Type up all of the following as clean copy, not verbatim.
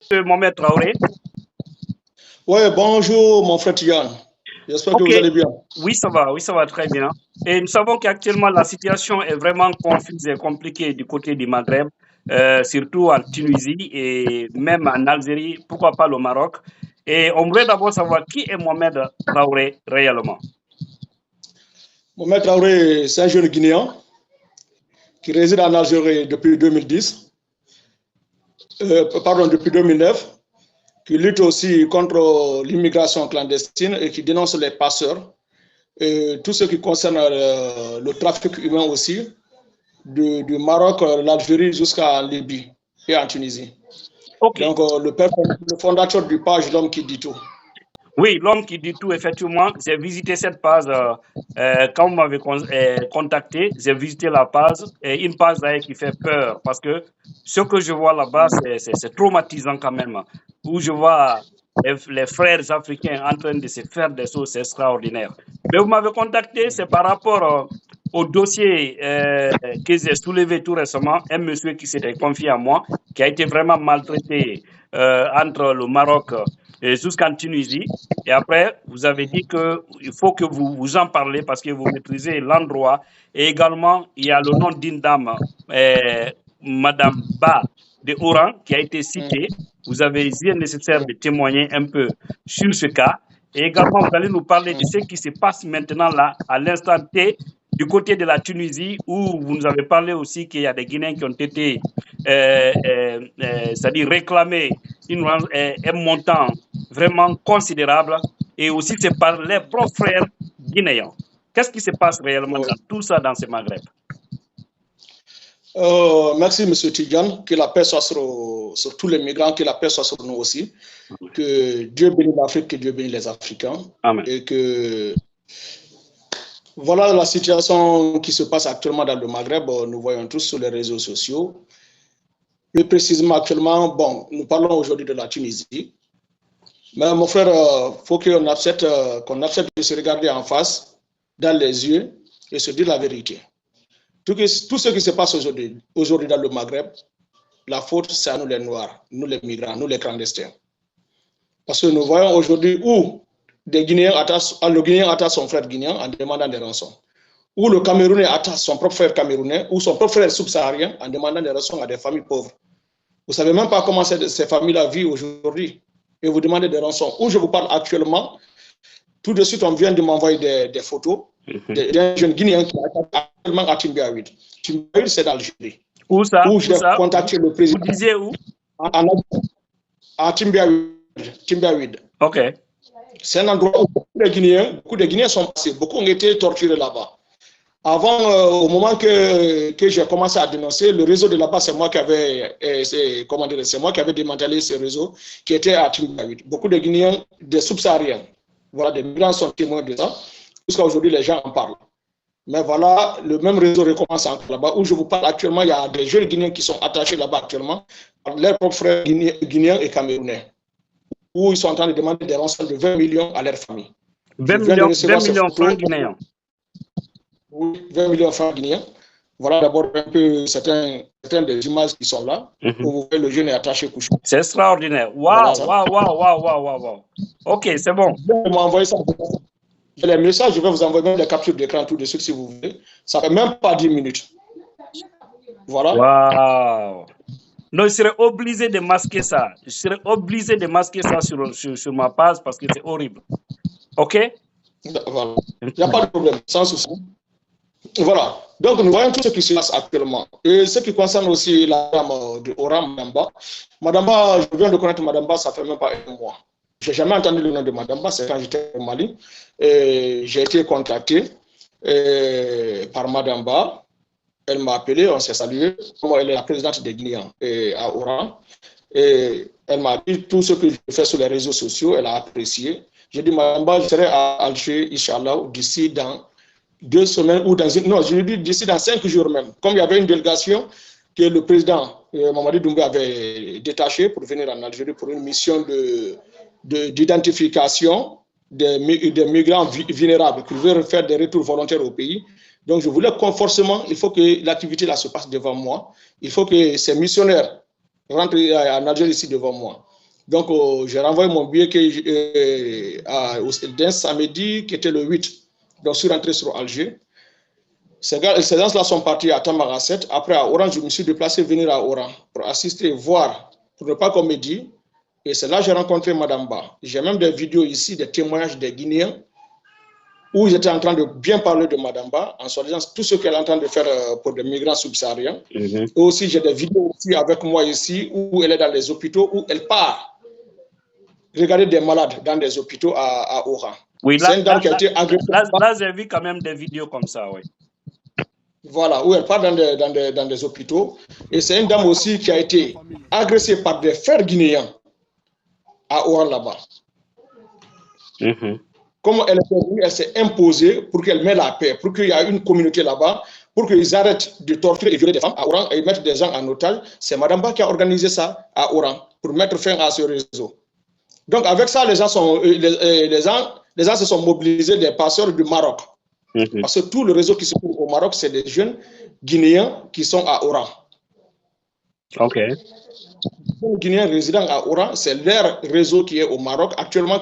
Monsieur Mohamed Traoré. Oui, bonjour mon frère Tigan. J'espère que vous allez bien. Oui, ça va très bien. Et nous savons qu'actuellement la situation est vraiment confuse et compliquée du côté du Maghreb, surtout en Tunisie et même en Algérie, pourquoi pas le Maroc. Et on voudrait d'abord savoir qui est Mohamed Traoré réellement. Mohamed Traoré, c'est un jeune Guinéen qui réside en Algérie depuis 2010, depuis 2009, qui lutte aussi contre l'immigration clandestine et qui dénonce les passeurs, et tout ce qui concerne le trafic humain aussi, du Maroc, l'Algérie jusqu'à Libye et en Tunisie. Okay. Donc, le fondateur du page L'Homme qui dit tout. Oui, L'Homme qui dit tout, effectivement, j'ai visité cette page quand vous m'avez contacté, j'ai visité la page, et une page qui fait peur parce que ce que je vois là-bas, c'est traumatisant quand même, où je vois les frères africains en train de se faire des choses extraordinaires. Mais vous m'avez contacté, c'est par rapport au dossier que j'ai soulevé tout récemment, un monsieur qui s'était confié à moi, qui a été vraiment maltraité entre le Maroc et jusqu'en Tunisie. Et après, vous avez dit qu'il faut que vous en parlez parce que vous maîtrisez l'endroit. Et également, il y a le nom d'une dame, Madame Ba de Oran, qui a été citée. Vous avez jugé nécessaire de témoigner un peu sur ce cas. Et également, vous allez nous parler de ce qui se passe maintenant là, à l'instant T, du côté de la Tunisie, où vous nous avez parlé aussi qu'il y a des Guinéens qui ont été, c'est-à-dire réclamés un montant vraiment considérable, et aussi c'est par les propres frères guinéens. Qu'est-ce qui se passe réellement dans tout ça dans ce Maghreb? Merci, M. Tidjane. Que la paix soit sur tous les migrants, que la paix soit sur nous aussi. Que Dieu bénisse l'Afrique, que Dieu bénisse les Africains. Amen. Et que voilà la situation qui se passe actuellement dans le Maghreb. Nous voyons tous sur les réseaux sociaux. Plus précisément, actuellement, bon, nous parlons aujourd'hui de la Tunisie. Mais mon frère, il faut qu'on accepte de se regarder en face, dans les yeux, et se dire la vérité. Tout ce qui se passe aujourd'hui dans le Maghreb, la faute, c'est à nous les Noirs, nous les migrants, nous les clandestins. Parce que nous voyons aujourd'hui où le Guinéen attache son frère guinéen en demandant des rançons. Où le Camerounais attache son propre frère camerounais, ou son propre frère subsaharien en demandant des rançons à des familles pauvres. Vous ne savez même pas comment ces familles-là vivent aujourd'hui. Et vous demandez des rançons. Où je vous parle actuellement, tout de suite, on vient de m'envoyer des photos d'un jeune Guinéen qui est actuellement à Timbiawid. Timbiawid, c'est d'Algérie. Où ça? Où j'ai contacté le président. Vous disiez où? À Timbiawid. Ok. C'est un endroit où beaucoup de Guinéens sont passés. Beaucoup ont été torturés là-bas. Avant, au moment que j'ai commencé à dénoncer, le réseau de là-bas, c'est moi qui avais démantelé ce réseau qui était à Timbiawid. Beaucoup de Guinéens, des subsahariens, voilà, des migrants sont témoins de ça. Jusqu'à aujourd'hui, les gens en parlent. Mais voilà, le même réseau recommence encore là-bas, où je vous parle actuellement, il y a des jeunes Guinéens qui sont attachés là-bas actuellement par leurs propres frères guinéens et camerounais, où ils sont en train de demander des rançons de 20 millions à leur famille. 20 millions francs guinéens. Oui, 20 millions de francs guinéens. Voilà d'abord un peu certaines des images qui sont là, où vous voyez le jeune est attaché couché. C'est extraordinaire. Waouh, waouh. Ok, c'est bon. Vous m'envoyez ça. Les messages, je vais vous envoyer même des captures d'écran tout de suite si vous voulez. Ça ne fait même pas 10 minutes. Voilà. Waouh. Non, je serais obligé de masquer ça. Je serais obligé de masquer ça sur ma page parce que c'est horrible. Ok? Voilà. Il n'y a pas de problème, sans souci. Voilà. Donc, nous voyons tout ce qui se passe actuellement. Et ce qui concerne aussi la dame de Oran, Madame Ba. Madame Ba, je viens de connaître Madame Ba, ça fait même pas un mois. Je n'ai jamais entendu le nom de Madame Ba, c'est quand j'étais au Mali. J'ai été contacté par Madame Ba. Elle m'a appelé, on s'est salué. Elle est la présidente des Guinéens à Oran. Et elle m'a dit tout ce que je fais sur les réseaux sociaux, elle a apprécié. J'ai dit, Madame Ba, je serai à Alger, Inch'Allah, d'ici dans 2 semaines ou dans une... Non, je lui dis d'ici dans 5 jours même. Comme il y avait une délégation que le président Mamadi Doumbé avait détachée pour venir en Algérie pour une mission d'identification des migrants vulnérables qui veulent faire des retours volontaires au pays. Donc, je voulais forcément, il faut que l'activité là se passe devant moi. Il faut que ces missionnaires rentre en Algérie ici devant moi. Donc, j'ai renvoyé mon billet d'un samedi qui était le 8. Donc, je suis rentré sur Alger. Ces gens-là sont partis à Tamarasset. Après, à Oran, je me suis déplacé venir à Oran pour assister, voir, pour ne pas qu'on me dise. Et c'est là que j'ai rencontré Madame Ba. J'ai même des vidéos ici, des témoignages des Guinéens, où j'étais en train de bien parler de Madame Ba, en soi disant tout ce qu'elle est en train de faire pour des migrants subsahariens. Et aussi, j'ai des vidéos aussi avec moi ici, où elle est dans les hôpitaux, où elle part regarder des malades dans des hôpitaux à Oran. Oui, c'est une dame qui a été agressée. Là, j'ai vu quand même des vidéos comme ça, oui. Voilà, où elle part dans des hôpitaux. Et c'est une dame aussi qui a été agressée par des frères guinéens à Oran là-bas. Comme elle est venue, elle s'est imposée pour qu'elle mette la paix, pour qu'il y ait une communauté là-bas, pour qu'ils arrêtent de torturer et violer des femmes à Oran et mettre des gens en otage. C'est Madame Ba qui a organisé ça à Oran pour mettre fin à ce réseau. Donc avec ça, les gens se sont mobilisés, des passeurs du Maroc. Parce que tout le réseau qui se trouve au Maroc, c'est des jeunes Guinéens qui sont à Oran. Ok. Les Guinéens résidant à Oran, c'est leur réseau qui est au Maroc,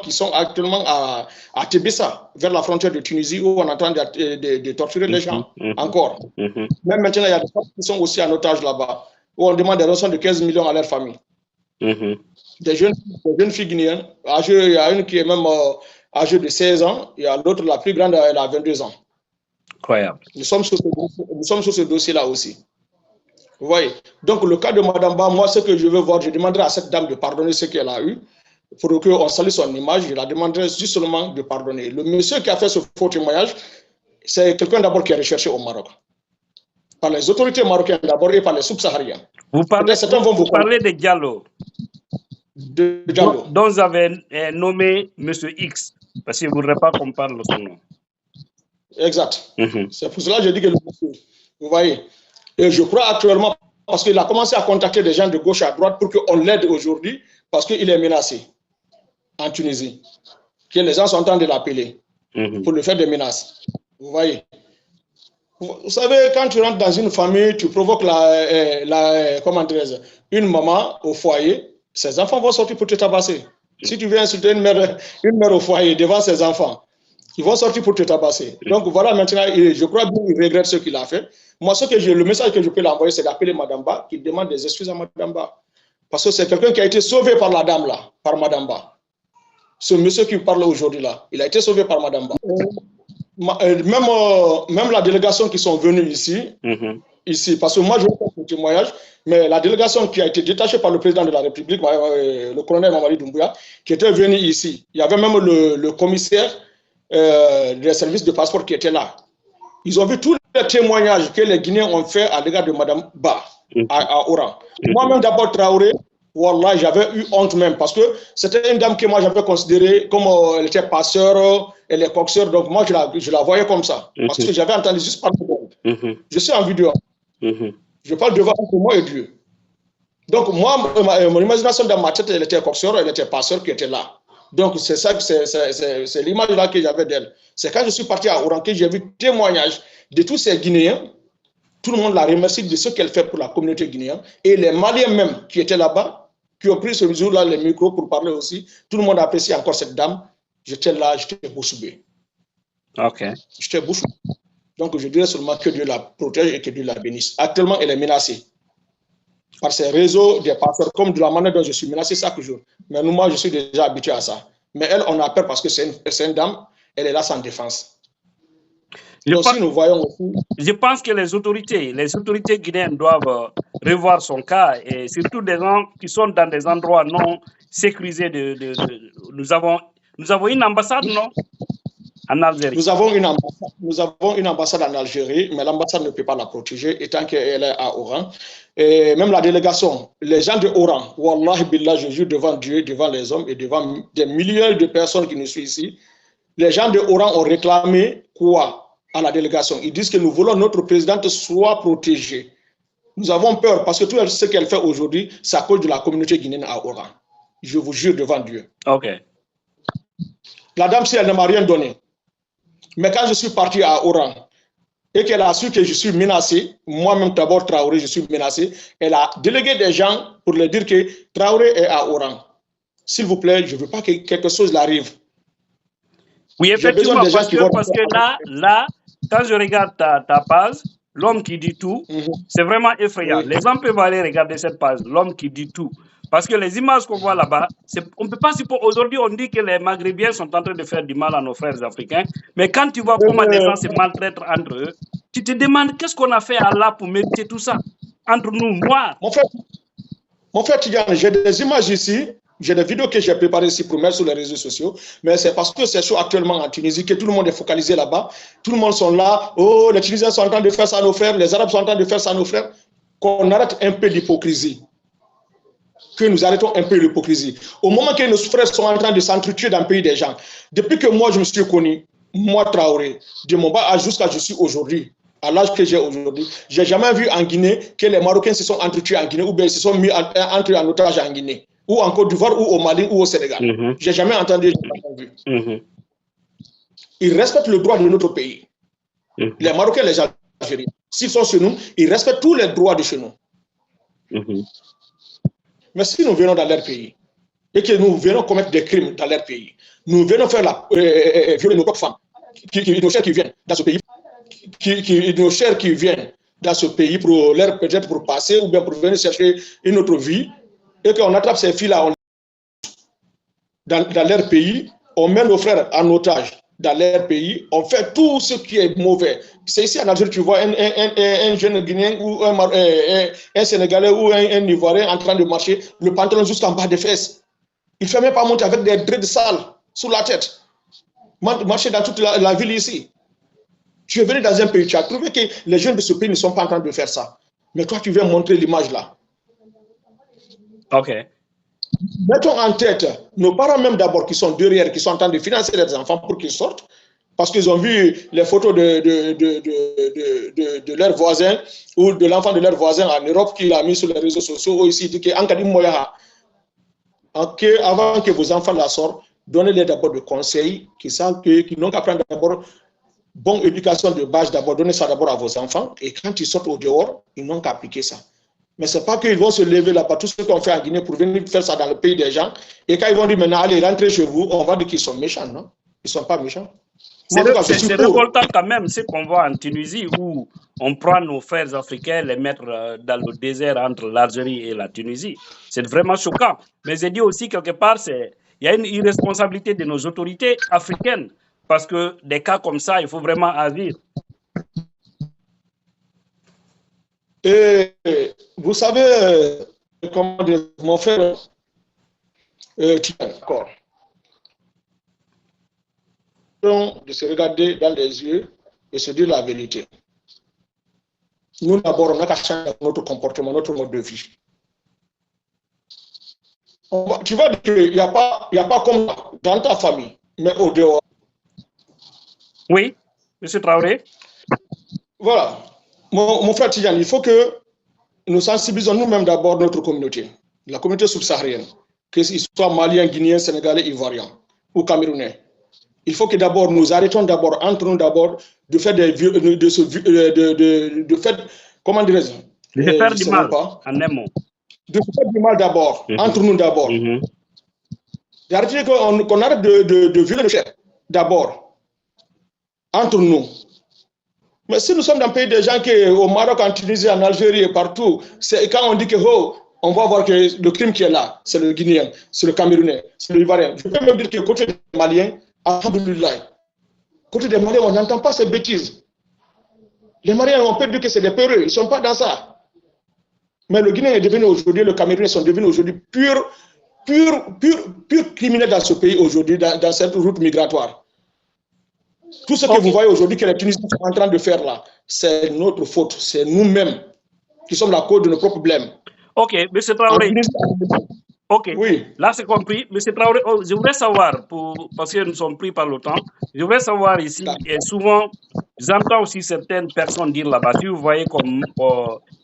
qui sont actuellement à Tébessa, vers la frontière de Tunisie, où on entend de torturer les gens encore. Même maintenant, il y a des femmes qui sont aussi en otage là-bas, où on demande des rançons de 15 millions à leur famille. Des jeunes filles guinéennes. Il y a une qui est même âgée de 16 ans, il y a l'autre, la plus grande, elle a 22 ans. Incroyable. Nous sommes sur ce dossier-là aussi. Vous voyez. Donc, le cas de Madame Ba, moi, ce que je veux voir, je demanderai à cette dame de pardonner ce qu'elle a eu, pour qu'on salue son image. Je la demanderai juste seulement de pardonner. Le monsieur qui a fait ce faux témoignage, c'est quelqu'un d'abord qui est recherché au Maroc. Par les autorités marocaines d'abord et par les subsahariens. Vous parlez de Diallo. Dont vous avez nommé M. X, parce que vous ne voudrez pas qu'on parle de son nom. Exact. C'est pour cela que je dis que le monsieur, vous voyez, et je crois actuellement, parce qu'il a commencé à contacter des gens de gauche à droite pour qu'on l'aide aujourd'hui, parce qu'il est menacé en Tunisie, que les gens sont en train de l'appeler pour lui faire des menaces. Vous voyez. Vous savez, quand tu rentres dans une famille, tu provoques une maman au foyer, ses enfants vont sortir pour te tabasser. Si tu viens insulter une mère au foyer devant ses enfants, ils vont sortir pour te tabasser. Donc voilà, maintenant, je crois bien qu'il regrette ce qu'il a fait. Moi, le message que je peux l'envoyer, c'est d'appeler Madame Ba, qu'il demande des excuses à Madame Ba. Parce que c'est quelqu'un qui a été sauvé par la dame là, par Madame Ba. Ce monsieur qui parle aujourd'hui là, il a été sauvé par Madame Ba. Même la délégation qui sont venus ici, parce que moi je vais faire ce témoignage, mais la délégation qui a été détachée par le président de la République, le colonel Mamadi Doumbouya, qui était venu ici, il y avait même le commissaire des services de passeport qui était là. Ils ont vu tous les témoignages que les Guinéens ont fait à l'égard de Madame Ba à Oran. Moi-même d'abord Traoré, Wallah, j'avais eu honte même parce que c'était une dame que moi j'avais considérée comme elle était passeur, elle est coxeur, donc moi je la voyais comme ça. Parce que j'avais entendu juste parler d'elle. Je suis en vidéo. Je parle devant moi et Dieu. Donc moi, mon imagination dans ma tête, elle était coxeur, elle était passeur qui était là. Donc c'est ça, c'est l'image là que j'avais d'elle. C'est quand je suis parti à Oran que j'ai vu témoignage de tous ces Guinéens. Tout le monde la remercie de ce qu'elle fait pour la communauté guinéenne. Et les Maliens même qui étaient là-bas, qui ont pris ce jour-là les micros pour parler aussi, tout le monde apprécie encore cette dame. J'étais là, j'étais bouche bée. Ok. J'étais bouche bée. Donc je dirais seulement que Dieu la protège et que Dieu la bénisse. Actuellement, elle est menacée par ces réseaux des passeurs, comme de la manière dont je suis menacé chaque jour. Mais moi, je suis déjà habitué à ça. Mais elle, on a peur parce que c'est une dame, elle est là sans défense. Je pense que les autorités guinéennes doivent revoir son cas, et surtout des gens qui sont dans des endroits non sécurisés. Nous avons une ambassade, non? En Algérie. Nous avons une ambassade en Algérie, mais l'ambassade ne peut pas la protéger étant qu'elle est à Oran. Et même la délégation, les gens de Oran, Wallahi Billah, je jure devant Dieu, devant les hommes et devant des milliers de personnes qui nous suivent ici, les gens de Oran ont réclamé quoi à la délégation? Ils disent que nous voulons que notre présidente soit protégée. Nous avons peur parce que tout ce qu'elle fait aujourd'hui, c'est à cause de la communauté guinéenne à Oran. Je vous jure devant Dieu. Ok. La dame, si elle ne m'a rien donné, mais quand je suis parti à Oran, et qu'elle a su que je suis menacé, moi-même d'abord Traoré, je suis menacé, elle a délégué des gens pour leur dire que Traoré est à Oran. S'il vous plaît, je ne veux pas que quelque chose l'arrive. Oui, effectivement, parce que là, quand je regarde ta page, l'homme qui dit tout, c'est vraiment effrayant. Oui. Les gens peuvent aller regarder cette page, l'homme qui dit tout. Parce que les images qu'on voit là-bas, on ne peut pas supposer. Aujourd'hui, on dit que les Maghrébiens sont en train de faire du mal à nos frères africains. Mais quand tu vois comment les gens se maltraitent entre eux, tu te demandes qu'est-ce qu'on a fait à Allah pour mériter tout ça entre nous, moi. Mon frère Tidiane, j'ai des images ici. J'ai des vidéos que j'ai préparées ici pour mettre sur les réseaux sociaux, mais c'est parce que c'est chaud actuellement en Tunisie que tout le monde est focalisé là-bas. Tout le monde sont là. Oh, les Tunisiens sont en train de faire ça à nos frères, les Arabes sont en train de faire ça à nos frères. Qu'on arrête un peu d'hypocrisie. Que nous arrêtons un peu l'hypocrisie. Au moment que nos frères sont en train de s'entretuer dans le pays des gens, depuis que moi je me suis connu, moi Traoré, de mon bas âge jusqu'à je suis aujourd'hui, à l'âge que j'ai aujourd'hui, j'ai jamais vu en Guinée que les Marocains se sont entretués en Guinée ou bien se sont mis entre en otage en Guinée, ou en Côte d'Ivoire, ou au Mali, ou au Sénégal. J'ai jamais entendu, jamais vu. Ils respectent le droit de notre pays. Les Marocains, les Algériens, s'ils sont chez nous, ils respectent tous les droits de chez nous. Mais si nous venons dans leur pays et que nous venons commettre des crimes dans leur pays, nous venons faire violer nos propres femmes, nos chers qui viennent dans ce pays, nos chers qui viennent dans ce pays pour leur peut-être pour passer ou bien pour venir chercher une autre vie, et qu'on attrape ces filles-là dans leur pays, on met nos frères en otage dans leur pays, on fait tout ce qui est mauvais. C'est ici en Algérie, tu vois un jeune Guinéen ou un Sénégalais ou un Ivoirien en train de marcher, le pantalon jusqu'en bas des fesses. Il ne fait même pas monter avec des dreads sales sous la tête. Marcher dans toute la ville ici. Tu es venu dans un pays, tu as trouvé que les jeunes de ce pays ne sont pas en train de faire ça. Mais toi, tu viens montrer l'image là. Ok. Mettons en tête nos parents même d'abord qui sont derrière, qui sont en train de financer les enfants pour qu'ils sortent, parce qu'ils ont vu les photos de leurs voisins ou de l'enfant de leurs voisins en Europe qu'il a mis sur les réseaux sociaux. Ici, il dit que avant que vos enfants la sortent, donnez-les d'abord des conseils qui n'ont qu'à prendre d'abord bonne éducation de base, d'abord donnez ça d'abord à vos enfants, et quand ils sortent au dehors, ils n'ont qu'à appliquer ça. Mais ce n'est pas qu'ils vont se lever là-bas, tout ce qu'on fait en Guinée pour venir faire ça dans le pays des gens. Et quand ils vont dire maintenant, allez, rentrez chez vous, on va dire qu'ils sont méchants, non? Ils ne sont pas méchants. C'est révoltant quand même ce qu'on voit en Tunisie où on prend nos frères africains, les mettre dans le désert entre l'Algérie et la Tunisie. C'est vraiment choquant. Mais j'ai dit aussi quelque part, il y a une irresponsabilité de nos autorités africaines parce que des cas comme ça, il faut vraiment agir. Et vous savez, comment dire, mon frère, d'accord. De se regarder dans les yeux et se dire la vérité. Nous, d'abord, on n'a qu'à changer notre comportement, notre mode de vie. Tu vas dire qu'il n'y a pas comme dans ta famille, mais au dehors. Oui, M. Traoré. Voilà. Mon frère Tidiane, il faut que nous sensibilisons nous-mêmes d'abord notre communauté, la communauté subsaharienne, qu'ils soient maliens, guinéens, sénégalais, ivoiriens ou camerounais. Il faut que d'abord nous arrêtons d'abord, entre nous d'abord, de faire comment dirais-je, de faire du mal, en un mot. De faire du mal d'abord, entre nous d'abord. D'arrêter qu'on arrête de violer le chef d'abord, entre nous. Mais si nous sommes dans le pays des gens au Maroc, en Tunisie, en Algérie et partout, c'est quand on dit que on va voir que le crime qui est là, c'est le Guinéen, c'est le Camerounais, c'est le Ivoirien. Je peux même dire que côté des Maliens, alhamdoulilah, côté des Maliens, on n'entend pas ces bêtises. Les Maliens, on peut dire que c'est des peureux, ils ne sont pas dans ça. Mais le Guinéen est devenu aujourd'hui, le Camerounais sont devenus aujourd'hui pur criminels dans ce pays aujourd'hui, dans cette route migratoire. Tout ce que vous voyez aujourd'hui que les Tunisiens sont en train de faire là, c'est notre faute. C'est nous-mêmes qui sommes la cause de nos propres problèmes. Ok, M. Traoré. Ok, oui. Là c'est compris. M. Traoré, je voudrais savoir, parce que nous sommes pris par le temps, je voudrais savoir ici, et souvent, j'entends aussi certaines personnes dire là-bas, si vous voyez comme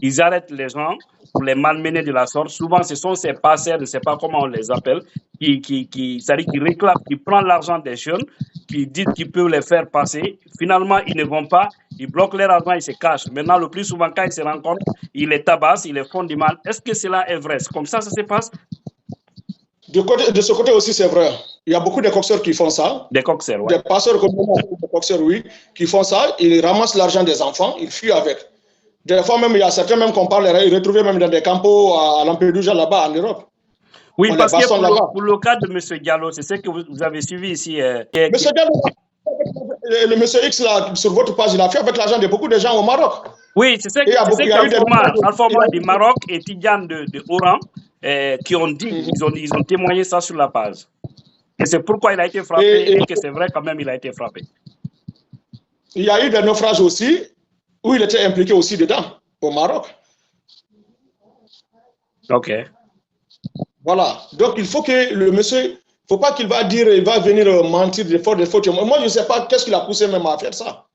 ils arrêtent les gens pour les malmener de la sorte. Souvent, ce sont ces passeurs, je ne sais pas comment on les appelle, c'est-à-dire qui réclament, qui prennent l'argent des jeunes, qui disent qu'ils peuvent les faire passer. Finalement, ils ne vont pas, ils bloquent leur argent, ils se cachent. Maintenant, le plus souvent, quand ils se rencontrent, ils les tabassent, ils les font du mal. Est-ce que cela est vrai? C'est comme ça se passe? De ce côté aussi, c'est vrai. Il y a beaucoup de coxeurs qui font ça. Des coxeurs, oui. Des passeurs comme des coxeurs, oui, qui font ça. Ils ramassent l'argent des enfants, ils fuient avec. Des fois même, il y a certains même qu'on parle, ils retrouvent même dans des campos à Lampedusa, là-bas, en Europe. Oui, parce que pour le cas de M. Diallo, c'est ce que vous avez suivi ici. Monsieur Diallo, le monsieur X, là, sur votre page, il a fait avec l'argent de beaucoup de gens au Maroc. Oui, c'est ce qu'Alpha Omar du Maroc et Tidjane de Oran qui ont dit, ils ont témoigné ça sur la page. Et c'est pourquoi il a été frappé et que c'est vrai quand même, il a été frappé. Il y a eu des naufrages aussi, où il était impliqué aussi dedans, au Maroc. Ok. Voilà. Donc, il faut que le monsieur, il ne faut pas qu'il va dire, il va venir mentir de fautes. Moi, je ne sais pas qu'est-ce qu'il a poussé même à faire ça.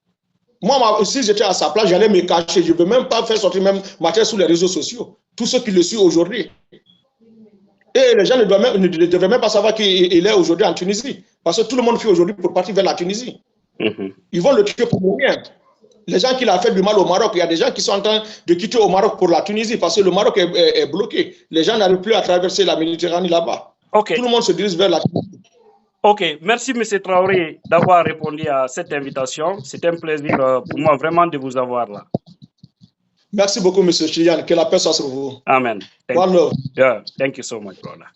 Moi, si j'étais à sa place, j'allais me cacher. Je ne veux même pas faire sortir même ma tête sur les réseaux sociaux. Tous ceux qui le suivent aujourd'hui. Et les gens ne devraient même pas savoir qu'il est aujourd'hui en Tunisie. Parce que tout le monde fuit aujourd'hui pour partir vers la Tunisie. Ils vont le tuer pour rien. Les gens qui l'ont fait du mal au Maroc, il y a des gens qui sont en train de quitter au Maroc pour la Tunisie parce que le Maroc est bloqué. Les gens n'arrivent plus à traverser la Méditerranée là-bas. Okay. Tout le monde se dirige vers la Tunisie. Ok, merci M. Traoré d'avoir répondu à cette invitation. C'est un plaisir pour moi vraiment de vous avoir là. Merci beaucoup M. Chilian. Que la paix soit sur vous. Amen. One love. Yeah, thank you so much, brother.